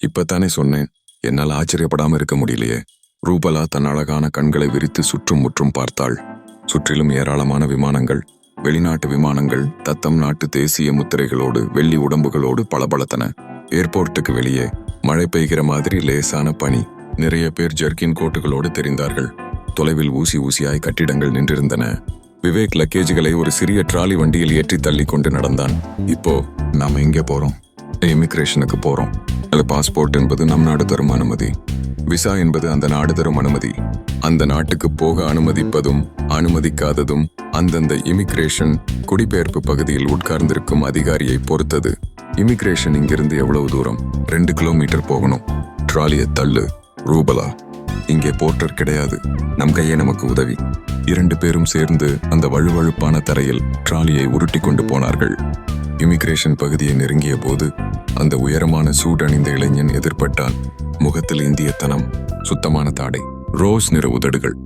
இப்பத்தானே சொன்னேன், என்னால் ஆச்சரியப்படாம இருக்க முடியலையே. ரூபலா தன் அழகான கண்களை விரித்து சுற்றும் முற்றும் பார்த்தாள். சுற்றிலும் ஏராளமான விமானங்கள், வெளிநாட்டு விமானங்கள் தத்தம் நாட்டு தேசிய முத்திரைகளோடு வெள்ளி உடம்புகளோடு பளபளத்தன. ஏர்போர்ட்டுக்கு வெளியே மழை பெய்கிற மாதிரி லேசான பனி. நிறைய பேர் ஜர்கின் கோட்டுகளோடு தெரிந்தார்கள். தொலைவில் ஊசி ஊசியாய் கட்டிடங்கள் நின்றிருந்தன. விவேக் லக்கேஜுகளை ஒரு சிறிய ட்ராலி வண்டியில் ஏற்றி தள்ளி கொண்டு நடந்தான். இப்போ நாம எங்கே போறோம்? இமிகிரேஷனுக்கு போறோம். அது பாஸ்போர்ட் என்பது நம் நாடு தரும் அனுமதி. விசா என்பது அந்த நாடு தரும் அனுமதி. அந்த நாட்டுக்கு போக அனுமதிப்பதும் அனுமதிக்காததும் அந்தந்த இமிகிரேஷன் குடிபெயர்ப்பு பகுதியில் உட்கார்ந்திருக்கும் அதிகாரியை பொறுத்தது. இமிகிரேஷன் இங்கிருந்து எவ்வளவு தூரம்? 2 கிலோமீட்டர் போகணும். ட்ராலியை தள்ளு. ரூபலா, இங்கே போர்ட்டர் கிடையாது. நம் கையே நமக்கு உதவி. 2 பேரும் சேர்ந்து அந்த வழுவழுப்பான தரையில் ட்ராலியை உருட்டி கொண்டு போனார்கள். இமிகிரேஷன் பகுதியை நெருங்கிய போது அந்த உயரமான சூடணிந்த இளைஞன் எதிர்பட்டான். முகத்தில் இந்தியத்தனம், சுத்தமான தாடை, ரோஸ் நிற உதடுகள்.